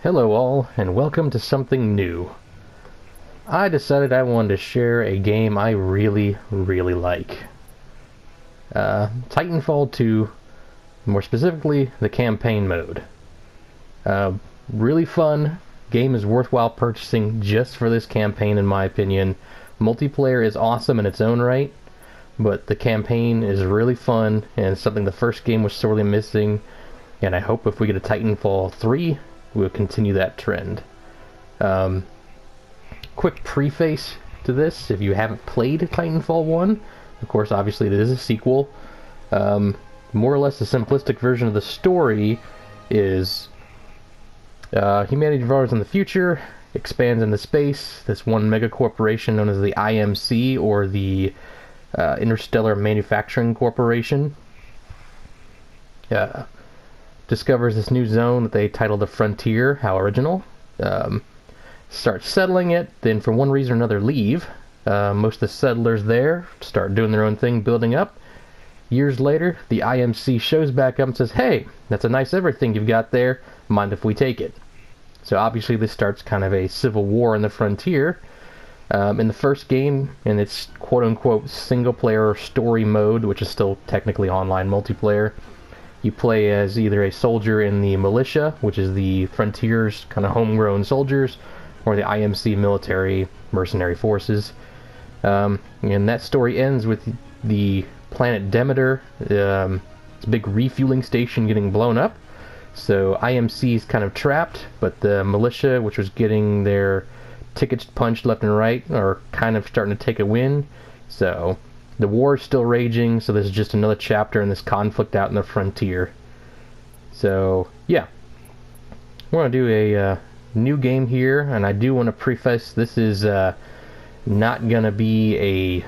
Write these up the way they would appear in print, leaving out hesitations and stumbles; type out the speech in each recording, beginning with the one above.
Hello all, and welcome to something new. I decided I wanted to share a game I really like. Titanfall 2, more specifically, the campaign mode. Really fun. Game is worthwhile purchasing just for this campaign in my opinion. Multiplayer is awesome in its own right, but the campaign is really fun and something the first game was sorely missing, and I hope if we get a Titanfall 3, we'll continue that trend. Quick preface to this, if you haven't played Titanfall 1, of course obviously it is a sequel. More or less the simplistic version of the story is humanity evolves in the future, expands into space. This one mega corporation known as the IMC, or the Interstellar Manufacturing Corporation, discovers this new zone that they titled the Frontier. How original. Start settling it, then for one reason or another leave. Most of the settlers there start doing their own thing, building up. Years later, the IMC shows back up and says, "Hey, that's a nice everything you've got there. Mind if we take it?" So obviously this starts kind of a civil war in the Frontier. In the first game, in its quote-unquote single-player story mode, which is still technically online multiplayer, you play as either a soldier in the militia, which is the Frontier's kind of homegrown soldiers, or the IMC military mercenary forces. And that story ends with the planet Demeter, its big refueling station, getting blown up. So IMC is kind of trapped, but the militia, which was getting their tickets punched left and right, are kind of starting to take a win. So the war is still raging, so this is just another chapter in this conflict out in the Frontier. So yeah, we're going to do a new game here, and I do want to preface this is not going to be a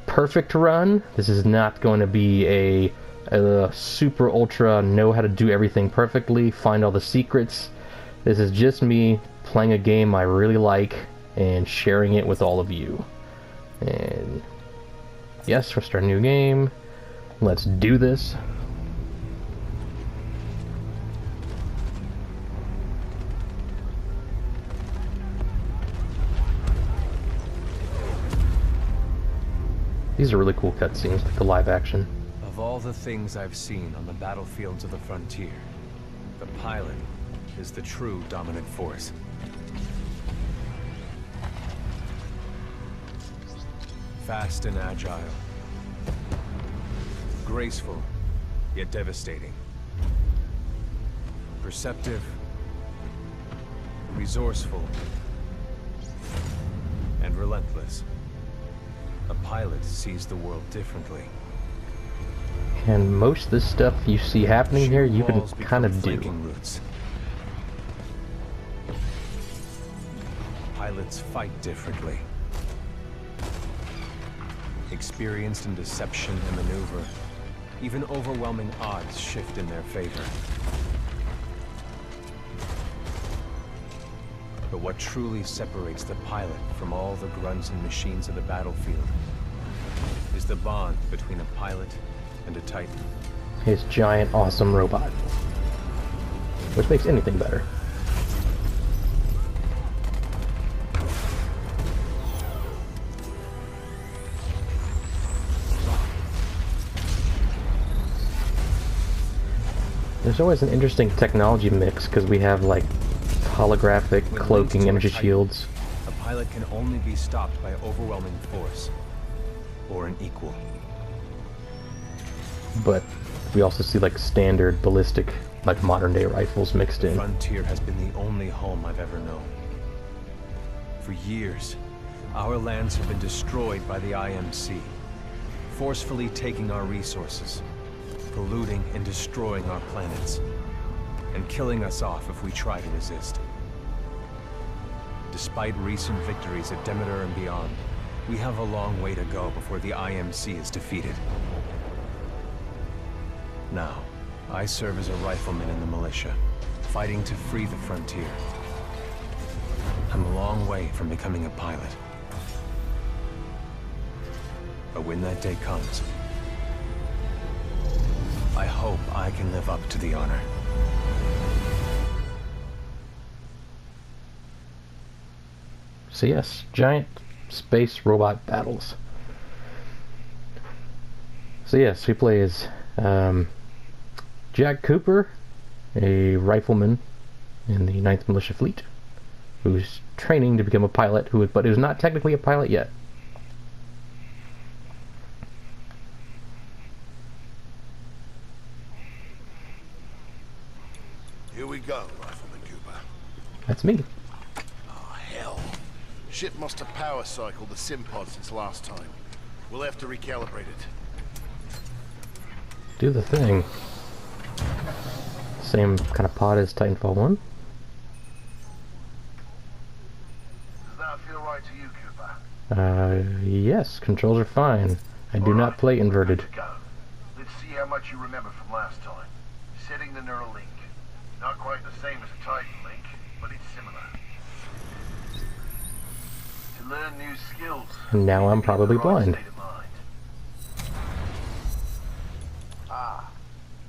perfect run. This is not going to be a super ultra know how to do everything perfectly, find all the secrets. This is just me playing a game I really like and sharing it with all of you. And yes, we'll start a new game. Let's do this. These are really cool cutscenes, like the live action. Of all the things I've seen on the battlefields of the Frontier, the pilot is the true dominant force. Fast and agile. Graceful, yet devastating. Perceptive. Resourceful. And relentless. A pilot sees the world differently. And most of this stuff you see happening here, you can kind of do. Routes. Pilots fight differently. Experienced in deception and maneuver, even overwhelming odds shift in their favor. But what truly separates the pilot from all the grunts and machines of the battlefield is the bond between a pilot and a Titan. His giant, awesome robot. Which makes anything better. There's always an interesting technology mix, because we have, like, holographic cloaking energy shields. A pilot can only be stopped by overwhelming force, or an equal. But we also see, like, standard ballistic, like, modern-day rifles mixed in. Frontier has been the only home I've ever known. For years, our lands have been destroyed by the IMC, forcefully taking our resources, polluting and destroying our planets, and killing us off if we try to resist. Despite recent victories at Demeter and beyond, we have a long way to go before the IMC is defeated. Now, I serve as a rifleman in the militia, fighting to free the Frontier. I'm a long way from becoming a pilot. But when that day comes, I hope I can live up to the honor. So yes, giant space robot battles. So yes, we play as Jack Cooper, a rifleman in the 9th Militia Fleet, who's training to become a pilot, but who's not technically a pilot yet. Here we go, Rifleman Cooper. That's me. Oh, hell. Ship must have power cycled the sim pod since last time. We'll have to recalibrate it. Do the thing. Same kind of pod as Titanfall 1. Does that feel right to you, Cooper? Yes, controls are fine. I do not play inverted. Good to go. Let's see how much you remember from last time. Setting the neural link. Not quite the same as a Titan link, but it's similar. To learn new skills. And now I'm probably you need the right blind. state of mind. Ah,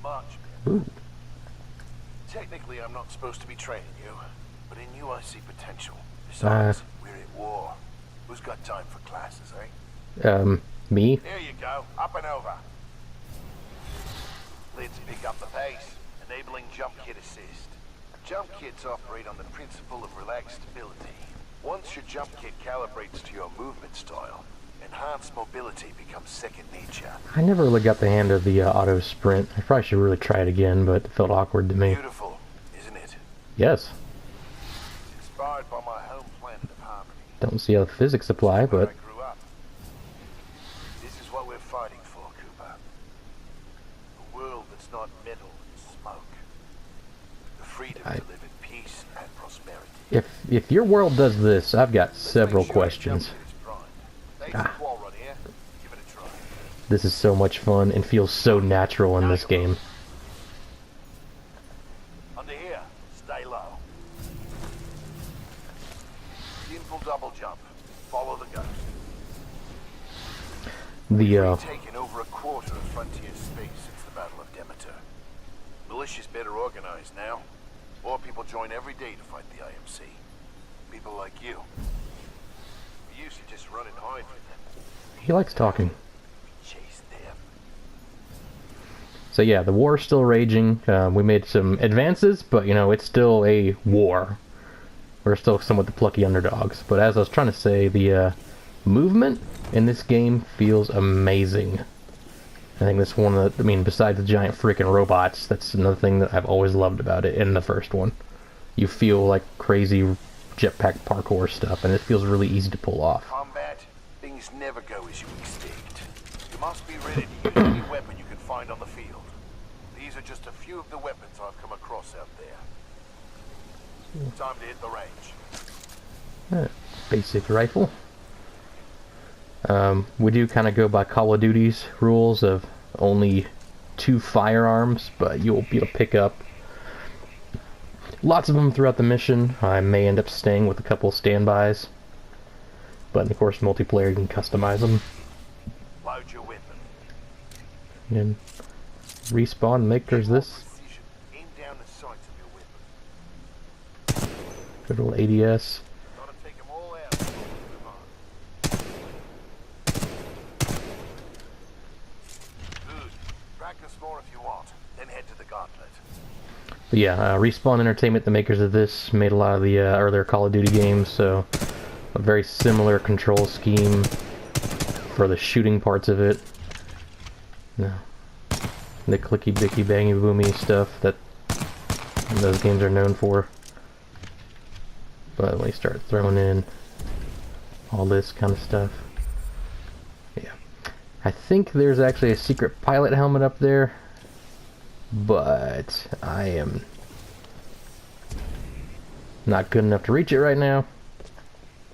much better. Ooh. Technically, I'm not supposed to be training you, but in you I see potential. Besides, we're at war. Who's got time for classes, eh? Me? There you go, up and over. Let's pick up the pace, enabling jump kit assist. Jump kits operate on the principle of relaxed stability. Once your jump kit calibrates to your movement style, enhanced mobility becomes second nature. I never really got the hand of the auto sprint. I probably should really try it again, but it felt awkward to me. Beautiful, isn't it? Yes. It's inspired by my home planet of Harmony. Don't see how the physics apply, Where but I grew up. This is what we're fighting for, Cooper. A world that's not metal and smoke. The freedom to live in peace and prosperity. if your world does this, I've got several Make sure your questions. jump kit is primed. Basic wall run here. Give it a try. This is so much fun and feels so natural in this game. Under here, stay low. Simple double jump. Follow the ghost. The Taken over a quarter of frontier space since the Battle of Demeter. Militia's better organized now. More people join every day to fight the IMC. People like you. We used to just run and hide from them. he likes talking. We chased them. So yeah, the war's still raging. We made some advances, but you know, it's still a war. We're still somewhat the plucky underdogs. But as I was trying to say, the movement in this game feels amazing. I think that's one of the, I mean, besides the giant freaking robots, that's another thing that I've always loved about it in the first one. You feel like crazy jetpack parkour stuff, and it feels really easy to pull off. Combat, things never go as you expect. You must be ready to use any weapon you can find on the field. These are just a few of the weapons I've come across out there. Time to hit the range. Basic rifle. We do kind of go by Call of Duty's rules of only 2 firearms, but you'll be able to pick up lots of them throughout the mission. I may end up staying with a couple standbys, but of course multiplayer you can customize them. Load your weapon. And respawn makers this. Precision. Aim down the sights of your weapon. Good old ADS. Gotta take them all out. Move on. Good. Practice more if you want. Then head to the gauntlet. But yeah, Respawn Entertainment, the makers of this, made a lot of the earlier Call of Duty games, so a very similar control scheme for the shooting parts of it. No. The clicky bicky bangy boomy stuff that those games are known for. But we start throwing in all this kind of stuff. Yeah. I think there's actually a secret pilot helmet up there, but I am not good enough to reach it right now,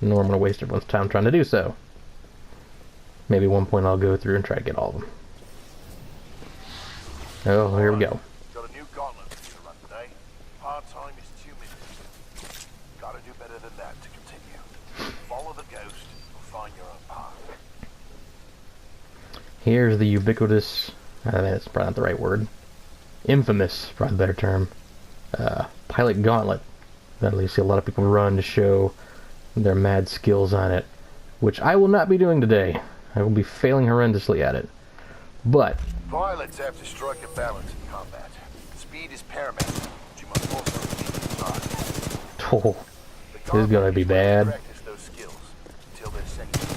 nor am I going to waste everyone's time trying to do so. Maybe at one point I'll go through and try to get all of them. Oh, here we go. Got a new gauntlet for you to run today. Hard time is 2 minutes. Gotta do better than that to continue. Follow the ghost and find your own path. Here's the ubiquitous, that's probably not the right word, infamous, probably a better term, pilot gauntlet that you see a lot of people run to show their mad skills on it, which I will not be doing today. I will be failing horrendously at it. But Pilots have to strike a balance in combat. Speed is paramount, but you must also keep target. oh, this is gonna be bad. Practice those skills until they're second.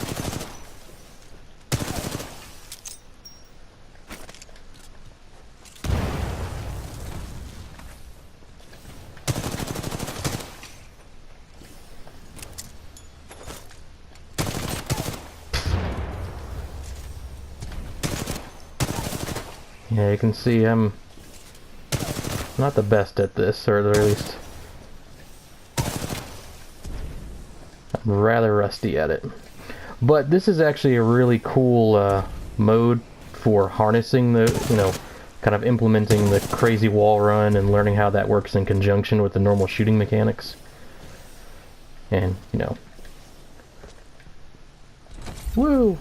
Yeah, you can see I'm not the best at this, or at least I'm rather rusty at it. But this is actually a really cool mode for harnessing the, kind of implementing the crazy wall run and learning how that works in conjunction with the normal shooting mechanics. And, woo!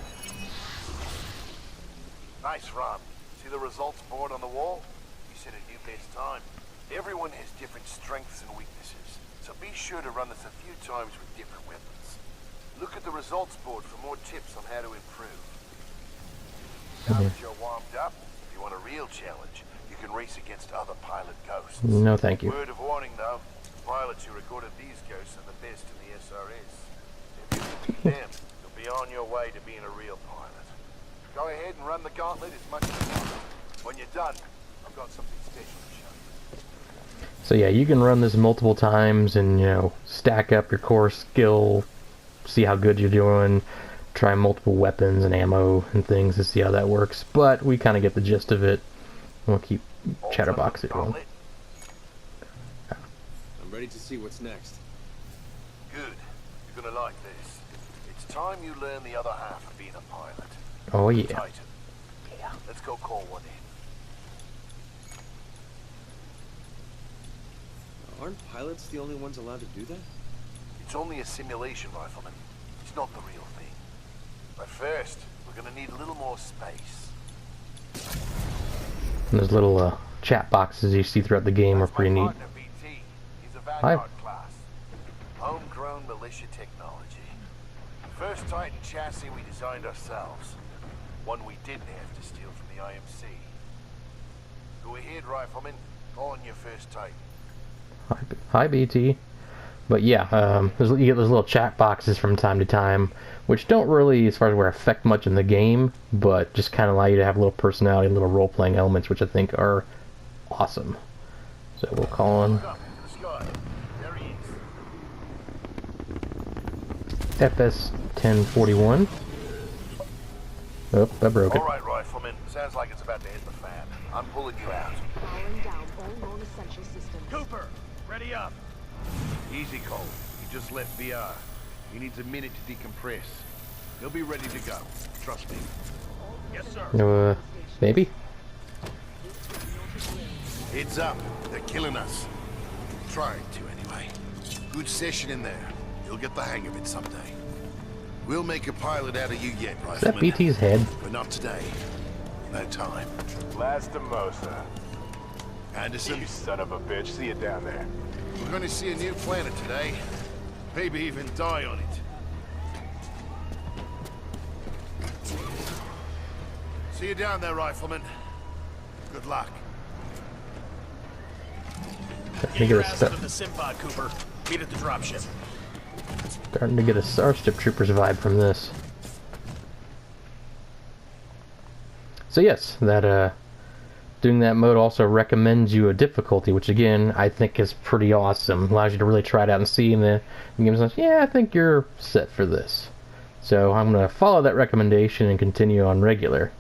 Nice run. See the results board on the wall? You set a new best time. Everyone has different strengths and weaknesses, so be sure to run this a few times with different weapons. Look at the results board for more tips on how to improve. Now that you're warmed up, if you want a real challenge, you can race against other pilot ghosts. No, thank you. Word of warning though, pilots who recorded these ghosts are the best in the SRS. If you can beat them, you'll be on your way to being a real pilot. Go ahead and run the gauntlet as much as you want. When you're done, I've got something special to show you. So yeah, you can run this multiple times and, stack up your core skill, see how good you're doing, try multiple weapons and ammo and things to see how that works. But we kind of get the gist of it. We'll keep Chatterbox it going. I'm ready to see what's next. Good. You're gonna like this. It's time you learn the other half of being a pilot. Oh yeah. Titan. Yeah. Let's go call one in. Aren't pilots the only ones allowed to do that? It's only a simulation, Rifleman. It's not the real thing. But first, we're gonna need a little more space. And those little chat boxes you see throughout the game are pretty neat. Partner, BT. He's a Vanguard class. Homegrown militia technology. First Titan chassis we designed ourselves. One we didn't have to steal from the IMC. Go ahead, Rifleman. On your first Titan. Hi, BT. But yeah, you get those little chat boxes from time to time, which don't really, as far as where, affect much in the game, but just kind of allow you to have a little personality, little role-playing elements, which I think are awesome. So we'll call on FS-1041. Oh, I broke it. All right, Rifleman. Sounds like it's about to hit the fan. I'm pulling you out. Powering down all non-essential systems. Cooper, ready up. Easy, Cole. He just left VR. He needs a minute to decompress. He'll be ready to go. Trust me. Yes, sir. Maybe? Heads up. They're killing us. Trying to, anyway. Good session in there. You'll get the hang of it someday. We'll make a pilot out of you yet, Rifleman. Is that BT's head? But not today. No time. Lastimosa. Anderson, You son of a bitch. See you down there. we're going to see a new planet today. Maybe even die on it. See you down there, Rifleman. Good luck. Starting to get the Simpod, Cooper. Meet at the dropship. Starting to get a Starship Troopers vibe from this. So yes, that doing that mode also recommends you a difficulty, which again I think is pretty awesome. Allows you to really try it out and see, and the game says, yeah, I think you're set for this. So I'm going to follow that recommendation and continue on regular.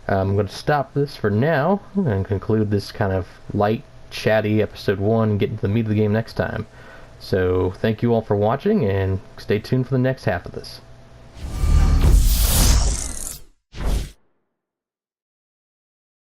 I'm going to stop this for now and conclude this kind of light, chatty episode 1 and get into the meat of the game next time. So thank you all for watching, and stay tuned for the next half of this.